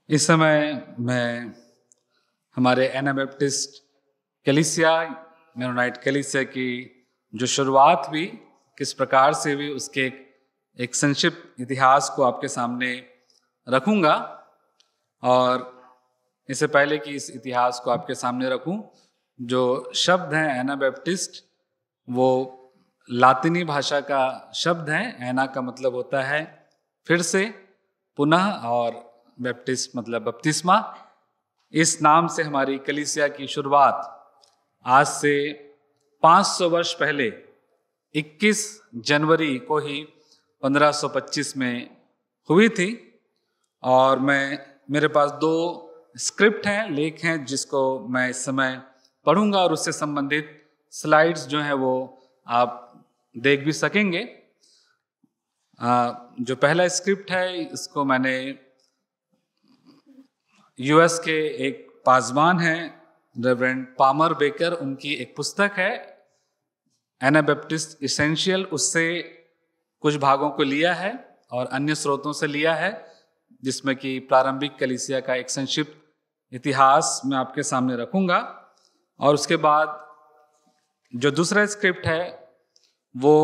इस समय मैं हमारे एनाबैप्टिस्ट कलीसिया मेरोनाइट कलीसिया की जो शुरुआत हुई किस प्रकार से हुई उसके एक संक्षिप्त इतिहास को आपके सामने रखूंगा। और इससे पहले कि इस इतिहास को आपके सामने रखूं, जो शब्द हैं एनाबैप्टिस्ट वो लातिनी भाषा का शब्द है। एना का मतलब होता है फिर से, पुनः, और बैप्टिस्ट मतलब बपतिस्मा। इस नाम से हमारी कलीसिया की शुरुआत आज से 500 वर्ष पहले 21 जनवरी को ही 1525 में हुई थी। और मेरे पास 2 स्क्रिप्ट हैं, लेख हैं, जिसको मैं इस समय पढ़ूंगा और उससे संबंधित स्लाइड्स जो हैं वो आप देख भी सकेंगे। जो पहला स्क्रिप्ट है इसको मैंने यूएस के एक पासवान हैं रेवरेंड पामर बेकर, उनकी एक पुस्तक है एनाबैप्टिस्ट इसेंशियल, उससे कुछ भागों को लिया है और अन्य स्रोतों से लिया है, जिसमें कि प्रारंभिक कलीसिया का एक संक्षिप्त इतिहास मैं आपके सामने रखूंगा। और उसके बाद जो दूसरा स्क्रिप्ट है वो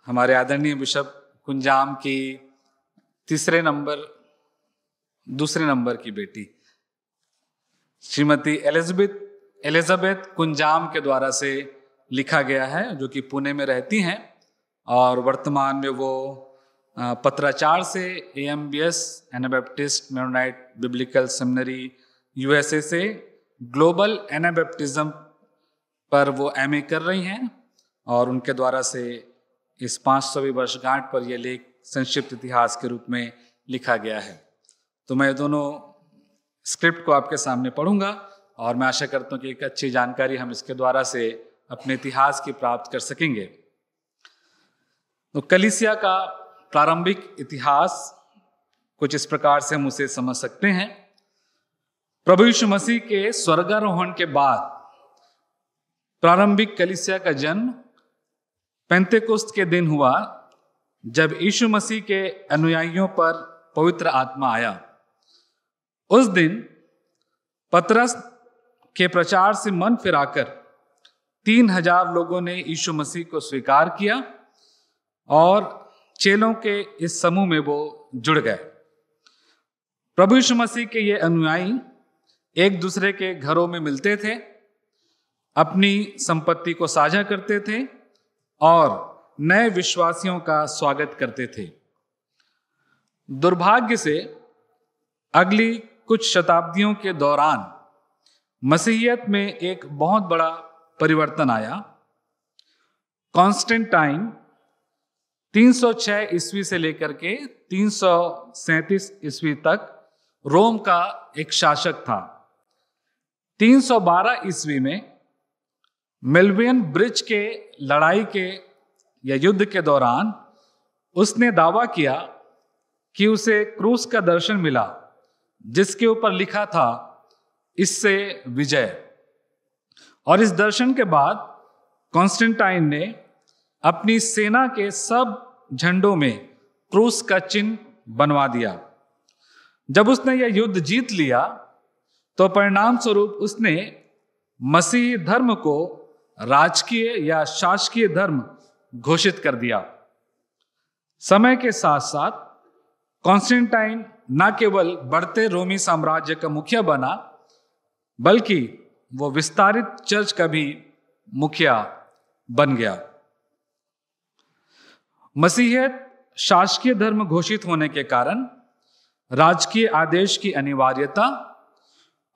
हमारे आदरणीय बिशप कुंजाम की दूसरे नंबर की बेटी श्रीमती एलिजाबेथ कुंजाम के द्वारा से लिखा गया है, जो कि पुणे में रहती हैं और वर्तमान में वो पत्राचार से AMBS Anabaptist Mennonite biblical seminary USA से ग्लोबल एनाबैप्टिज्म पर वो MA कर रही हैं और उनके द्वारा से इस 500वीं वर्षगांठ पर यह लेख संक्षिप्त इतिहास के रूप में लिखा गया है। तो मैं दोनों स्क्रिप्ट को आपके सामने पढ़ूंगा और मैं आशा करता हूँ कि एक अच्छी जानकारी हम इसके द्वारा से अपने इतिहास की प्राप्त कर सकेंगे। तो कलीसिया का प्रारंभिक इतिहास कुछ इस प्रकार से हम उसे समझ सकते हैं। प्रभु यीशु मसीह के स्वर्गारोहण के बाद प्रारंभिक कलीसिया का जन्म पेंतेकोस्त के दिन हुआ, जब यीशु मसीह के अनुयायियों पर पवित्र आत्मा आया। उस दिन पतरस के प्रचार से मन फिराकर 3000 लोगों ने यीशु मसीह को स्वीकार किया और चेलों के इस समूह में वो जुड़ गए। प्रभु यीशु मसीह के ये अनुयायी एक दूसरे के घरों में मिलते थे, अपनी संपत्ति को साझा करते थे और नए विश्वासियों का स्वागत करते थे। दुर्भाग्य से अगली कुछ शताब्दियों के दौरान मसीहियत में एक बहुत बड़ा परिवर्तन आया। कॉन्स्टेंटाइन 306 ईस्वी से लेकर के 337 ईस्वी तक रोम का एक शासक था। 312 ईस्वी में मिल्वियन ब्रिज के लड़ाई के या युद्ध के दौरान उसने दावा किया कि उसे क्रूस का दर्शन मिला, जिसके ऊपर लिखा था इससे विजय। और इस दर्शन के बाद कॉन्स्टेंटाइन ने अपनी सेना के सब झंडों में क्रूस का चिन्ह बनवा दिया। जब उसने यह युद्ध जीत लिया तो परिणाम स्वरूप उसने मसीही धर्म को राजकीय या शासकीय धर्म घोषित कर दिया। समय के साथ साथ कॉन्स्टेंटाइन न केवल बढ़ते रोमी साम्राज्य का मुखिया बना, बल्कि वो विस्तारित चर्च का भी मुखिया बन गया। मसीहियत शासकीय धर्म घोषित होने के कारण राजकीय आदेश की अनिवार्यता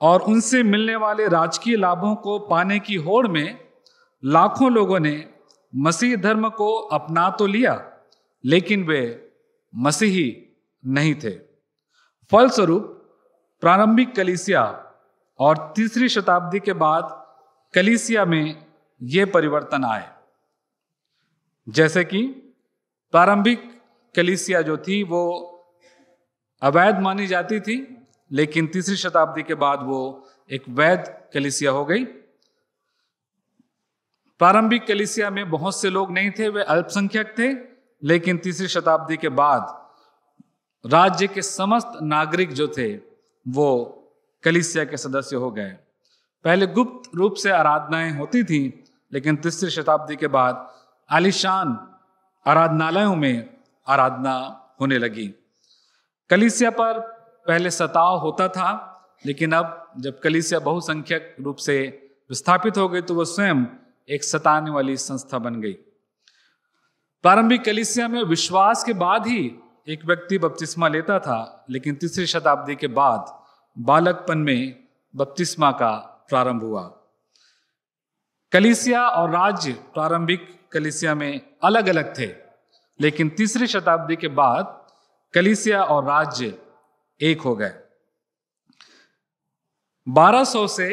और उनसे मिलने वाले राजकीय लाभों को पाने की होड़ में लाखों लोगों ने मसीह धर्म को अपना तो लिया, लेकिन वे मसीही नहीं थे। फलस्वरूप प्रारंभिक कलीसिया और 3री शताब्दी के बाद कलीसिया में ये परिवर्तन आए। जैसे कि प्रारंभिक कलीसिया जो थी वो अवैध मानी जाती थी, लेकिन 3री शताब्दी के बाद वो एक वैध कलीसिया हो गई। प्रारंभिक कलीसिया में बहुत से लोग नहीं थे, वे अल्पसंख्यक थे, लेकिन 3री शताब्दी के बाद राज्य के समस्त नागरिक जो थे वो कलीसिया के सदस्य हो गए। पहले गुप्त रूप से आराधनाएं होती थी, लेकिन तीसरी शताब्दी के बाद आलीशान आराधनालयों में आराधना होने लगी। कलीसिया पर पहले सताव होता था, लेकिन अब जब कलीसिया बहुसंख्यक रूप से विस्थापित हो गई तो वह स्वयं एक सताने वाली संस्था बन गई। प्रारंभिक कलीसिया में विश्वास के बाद ही एक व्यक्ति बपतिस्मा लेता था, लेकिन तीसरी शताब्दी के बाद बालकपन में बपतिस्मा का प्रारंभ हुआ। कलीसिया और राज्य प्रारंभिक कलीसिया में अलग अलग थे, लेकिन तीसरी शताब्दी के बाद कलीसिया और राज्य एक हो गए। 1200 से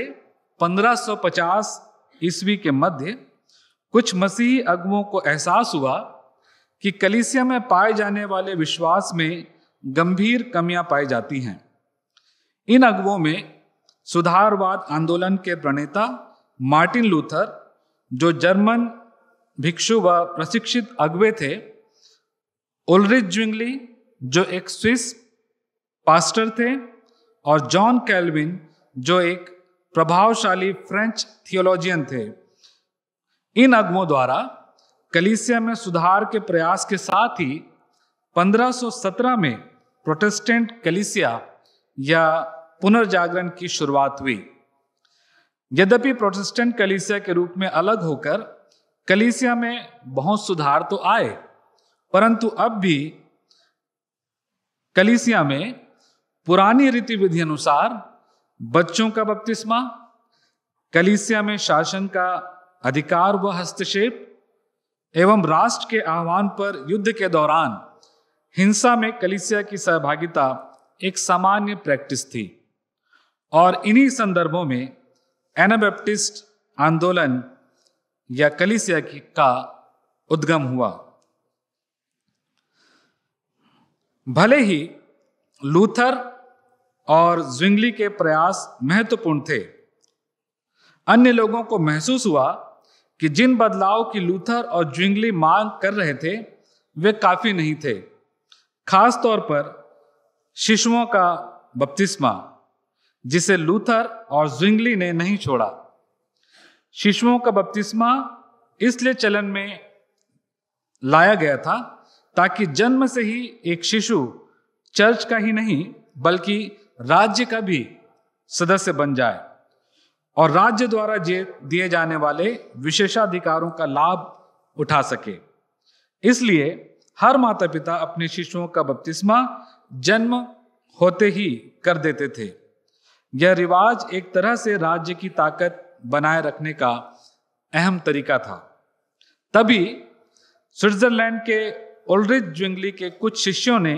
1550 ईस्वी के मध्य कुछ मसीही अगुओं को एहसास हुआ कि कलीसिया में पाए जाने वाले विश्वास में गंभीर कमियां पाई जाती हैं। इन अगुओं में सुधारवाद आंदोलन के प्रणेता मार्टिन लूथर, जो जर्मन भिक्षु व प्रशिक्षित अगुवे थे, उल्रिच ज्विंगली जो एक स्विस पास्टर थे, और जॉन कैल्विन जो एक प्रभावशाली फ्रेंच थियोलॉजियन थे। इन अगुओं द्वारा कलीसिया में सुधार के प्रयास के साथ ही 1517 में प्रोटेस्टेंट कलीसिया या पुनर्जागरण की शुरुआत हुई। यद्यपि प्रोटेस्टेंट कलीसिया के रूप में अलग होकर कलीसिया में बहुत सुधार तो आए, परंतु अब भी कलीसिया में पुरानी रीति विधि अनुसार बच्चों का बपतिस्मा, कलीसिया में शासन का अधिकार व हस्तक्षेप एवं राष्ट्र के आह्वान पर युद्ध के दौरान हिंसा में कलीसिया की सहभागिता एक सामान्य प्रैक्टिस थी। और इन्हीं संदर्भों में एनाबैप्टिस्ट आंदोलन या कलीसिया का उद्गम हुआ। भले ही लूथर और ज्विंगली के प्रयास महत्वपूर्ण थे, अन्य लोगों को महसूस हुआ कि जिन बदलाव की लूथर और ज्विंगली मांग कर रहे थे वे काफी नहीं थे। खास तौर पर शिशुओं का बपतिस्मा, जिसे लूथर और ज्विंगली ने नहीं छोड़ा। शिशुओं का बपतिस्मा इसलिए चलन में लाया गया था ताकि जन्म से ही एक शिशु चर्च का ही नहीं बल्कि राज्य का भी सदस्य बन जाए और राज्य द्वारा दिए जाने वाले विशेषाधिकारों का लाभ उठा सके। इसलिए हर माता पिता अपने शिशुओं का बपतिस्मा जन्म होते ही कर देते थे। यह रिवाज एक तरह से राज्य की ताकत बनाए रखने का अहम तरीका था। तभी स्विट्जरलैंड के उल्रिच ज्विंगली के कुछ शिष्यों ने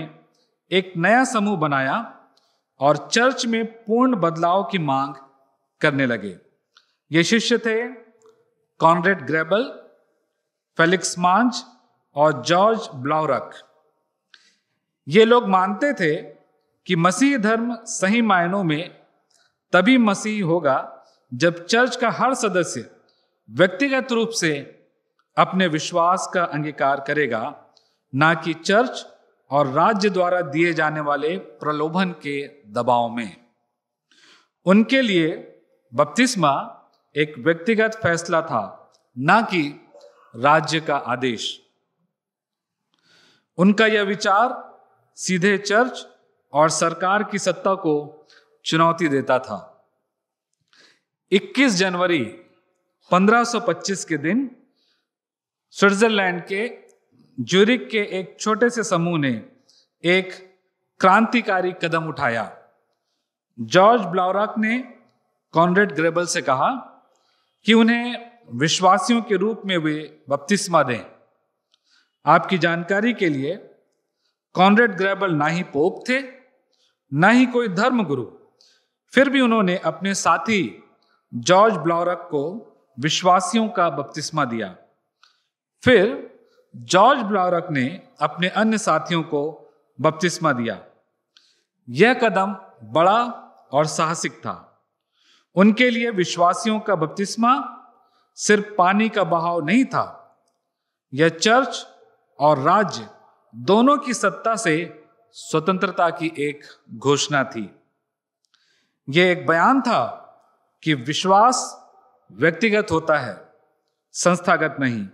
एक नया समूह बनाया और चर्च में पूर्ण बदलाव की मांग करने लगे। ये शिष्य थे कॉनरेड ग्रेबल, फेलिक्स मांज और जॉर्ज ब्लाउरक। ये लोग मानते थे कि मसीह धर्म सही मायनों में तभी मसीह होगा जब चर्च का हर सदस्य व्यक्तिगत रूप से अपने विश्वास का अंगीकार करेगा, ना कि चर्च और राज्य द्वारा दिए जाने वाले प्रलोभन के दबाव में। उनके लिए बपतिस्मा एक व्यक्तिगत फैसला था, ना कि राज्य का आदेश। उनका यह विचार सीधे चर्च और सरकार की सत्ता को चुनौती देता था। 21 जनवरी 1525 के दिन स्विट्जरलैंड के ज्यूरिक के एक छोटे से समूह ने एक क्रांतिकारी कदम उठाया। जॉर्ज ब्लाउरक ने कॉनरेड ग्रेबल से कहा कि उन्हें विश्वासियों के रूप में वे बपतिस्मा दें। आपकी जानकारी के लिए कॉनरेड ग्रेबल ना ही पोप थे, ना ही कोई धर्मगुरु, फिर भी उन्होंने अपने साथी जॉर्ज ब्लाउरक को विश्वासियों का बपतिस्मा दिया। फिर जॉर्ज ब्लाउरक ने अपने अन्य साथियों को बपतिस्मा दिया। यह कदम बड़ा और साहसिक था। उनके लिए विश्वासियों का बपतिस्मा सिर्फ पानी का बहाव नहीं था, यह चर्च और राज्य दोनों की सत्ता से स्वतंत्रता की एक घोषणा थी। यह एक बयान था कि विश्वास व्यक्तिगत होता है, संस्थागत नहीं।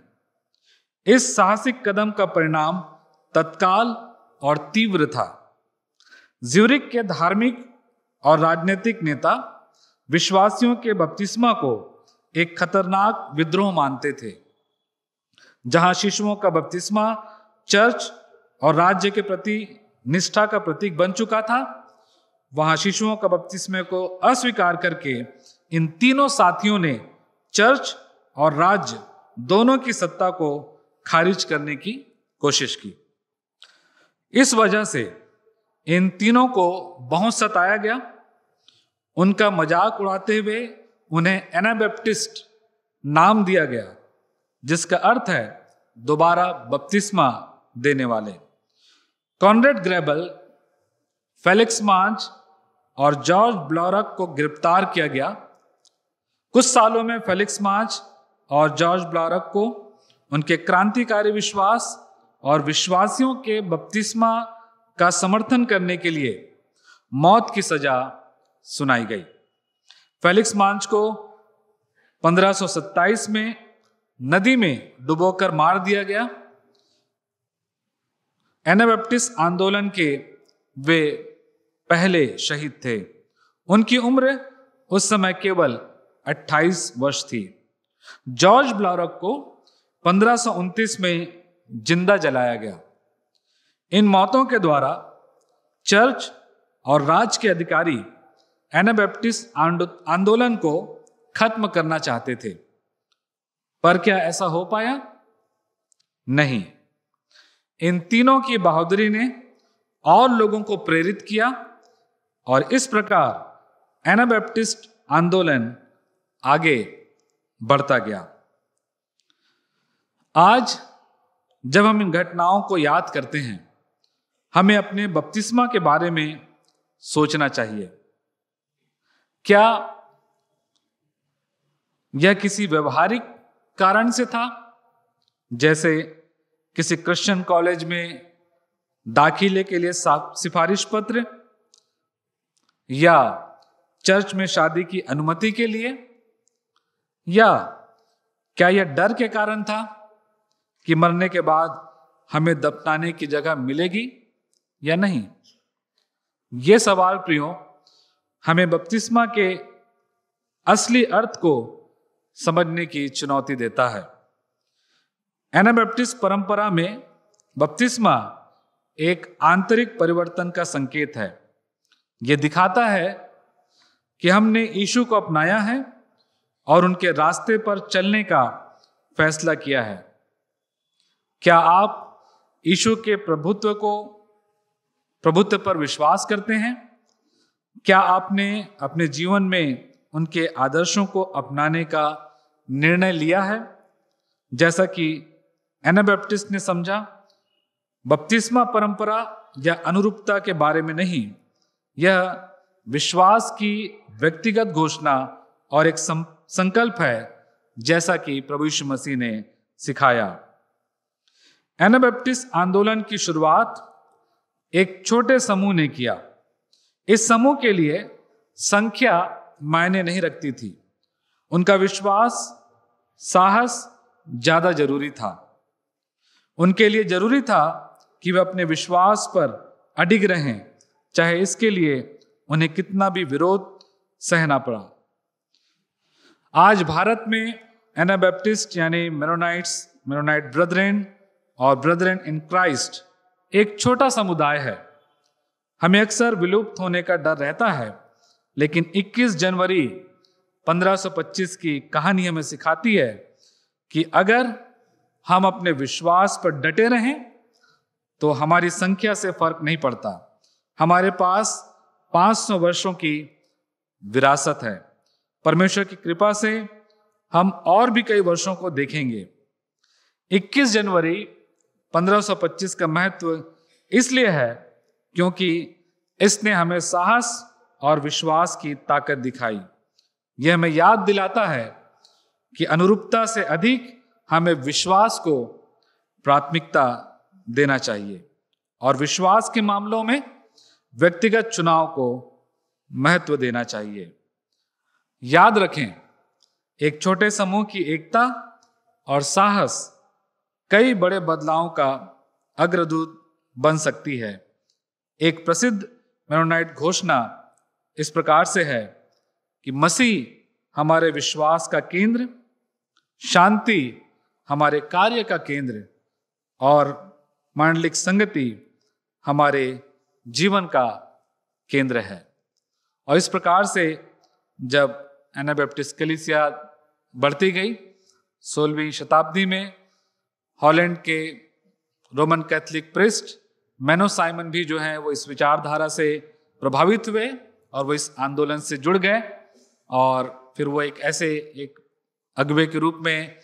इस साहसिक कदम का परिणाम तत्काल और तीव्र था। ज्यूरिख के धार्मिक और राजनीतिक नेता विश्वासियों के बपतिस्मा को एक खतरनाक विद्रोह मानते थे। जहां शिशुओं का बपतिस्मा चर्च और राज्य के प्रति निष्ठा का प्रतीक बन चुका था, वहां शिशुओं का बपतिस्मे को अस्वीकार करके इन तीनों साथियों ने चर्च और राज्य दोनों की सत्ता को खारिज करने की कोशिश की। इस वजह से इन तीनों को बहुत सताया गया। उनका मजाक उड़ाते हुए उन्हें एनाबैप्टिस्ट नाम दिया गया, जिसका अर्थ है दोबारा बपतिस्मा देने वाले। कॉनरेड ग्रेबल, फेलिक्स मार्च और जॉर्ज ब्लॉरक को गिरफ्तार किया गया। कुछ सालों में फेलिक्स मार्च और जॉर्ज ब्लॉरक को उनके क्रांतिकारी विश्वास और विश्वासियों के बपतिस्मा का समर्थन करने के लिए मौत की सजा सुनाई गई। फेलिक्स मार्च को 1527 में नदी में डुबोकर मार दिया गया। एनाबैप्टिस्ट आंदोलन के वे पहले शहीद थे। उनकी उम्र उस समय केवल 28 वर्ष थी। जॉर्ज ब्लॉरक को 1529 में जिंदा जलाया गया। इन मौतों के द्वारा चर्च और राज्य के अधिकारी एनाबैप्टिस्ट आंदोलन को खत्म करना चाहते थे, पर क्या ऐसा हो पाया? नहीं। इन तीनों की बहादुरी ने और लोगों को प्रेरित किया और इस प्रकार एनाबैप्टिस्ट आंदोलन आगे बढ़ता गया। आज जब हम इन घटनाओं को याद करते हैं, हमें अपने बपतिस्मा के बारे में सोचना चाहिए। क्या यह किसी व्यवहारिक कारण से था, जैसे किसी क्रिश्चियन कॉलेज में दाखिले के लिए सिफारिश पत्र, या चर्च में शादी की अनुमति के लिए, या क्या यह डर के कारण था कि मरने के बाद हमें दफनाने की जगह मिलेगी या नहीं? यह सवाल प्रियो हमें बपतिस्मा के असली अर्थ को समझने की चुनौती देता है। एनाबैप्टिस्ट परंपरा में बपतिस्मा एक आंतरिक परिवर्तन का संकेत है। यह दिखाता है कि हमने यीशु को अपनाया है और उनके रास्ते पर चलने का फैसला किया है। क्या आप यीशु के प्रभुत्व पर विश्वास करते हैं? क्या आपने अपने जीवन में उनके आदर्शों को अपनाने का निर्णय लिया है? जैसा कि एनाबैप्टिस्ट ने समझा, बपतिस्मा परंपरा या अनुरूपता के बारे में नहीं, यह विश्वास की व्यक्तिगत घोषणा और एक संकल्प है, जैसा कि प्रभु यीशु मसीह ने सिखाया। एनाबैप्टिस्ट आंदोलन की शुरुआत एक छोटे समूह ने किया। इस समूह के लिए संख्या मायने नहीं रखती थी। उनका विश्वास, साहस ज्यादा जरूरी था। उनके लिए जरूरी था कि वे अपने विश्वास पर अडिग रहें, चाहे इसके लिए उन्हें कितना भी विरोध सहना पड़ा। आज भारत में एनाबैप्टिस्ट यानी मेरोनाइट ब्रदरेन और ब्रदरेन इन क्राइस्ट एक छोटा समुदाय है। हमें अक्सर विलुप्त होने का डर रहता है, लेकिन 21 जनवरी 1525 की कहानी हमें सिखाती है कि अगर हम अपने विश्वास पर डटे रहें तो हमारी संख्या से फर्क नहीं पड़ता। हमारे पास 500 वर्षों की विरासत है। परमेश्वर की कृपा से हम और भी कई वर्षों को देखेंगे। 21 जनवरी 1525 का महत्व इसलिए है क्योंकि इसने हमें साहस और विश्वास की ताकत दिखाई। यह हमें याद दिलाता है कि अनुरूपता से अधिक हमें विश्वास को प्राथमिकता देना चाहिए और विश्वास के मामलों में व्यक्तिगत चुनाव को महत्व देना चाहिए। याद रखें, एक छोटे समूह की एकता और साहस कई बड़े बदलावों का अग्रदूत बन सकती है। एक प्रसिद्ध मेनोनाइट घोषणा इस प्रकार से है कि मसीह हमारे विश्वास का केंद्र, शांति हमारे कार्य का केंद्र और मांडलिक संगति हमारे जीवन का केंद्र है। और इस प्रकार से जब एनाबैप्टिस्ट कलीसिया बढ़ती गई, 16वीं शताब्दी में हॉलैंड के रोमन कैथोलिक प्रिस्ट मैनो साइमन भी जो हैं वो इस विचारधारा से प्रभावित हुए और वो इस आंदोलन से जुड़ गए और फिर वो एक अगुवे के रूप में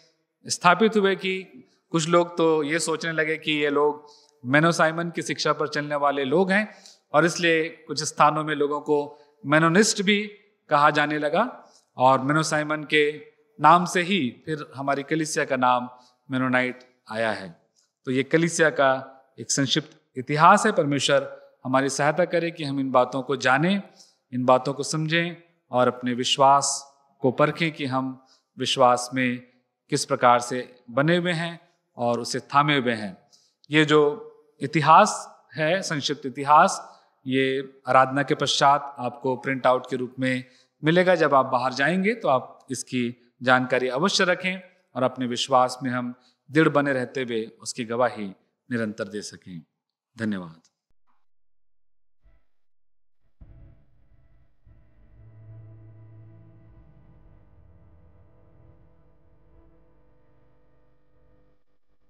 स्थापित हुए कि कुछ लोग तो ये सोचने लगे कि ये लोग मैनो साइमन की शिक्षा पर चलने वाले लोग हैं और इसलिए कुछ स्थानों में लोगों को मेनोनिस्ट भी कहा जाने लगा और मैनो साइमन के नाम से ही फिर हमारी कलीसिया का नाम मेनोनाइट आया है। तो ये कलीसिया का एक संक्षिप्त इतिहास है। परमेश्वर हमारी सहायता करे कि हम इन बातों को जानें, इन बातों को समझें और अपने विश्वास को परखें कि हम विश्वास में किस प्रकार से बने हुए हैं और उसे थामे हुए हैं। ये जो इतिहास है, संक्षिप्त इतिहास, ये आराधना के पश्चात आपको प्रिंट आउट के रूप में मिलेगा। जब आप बाहर जाएंगे तो आप इसकी जानकारी अवश्य रखें और अपने विश्वास में हम दृढ़ बने रहते हुए उसकी गवाही निरंतर दे सकें। धन्यवाद।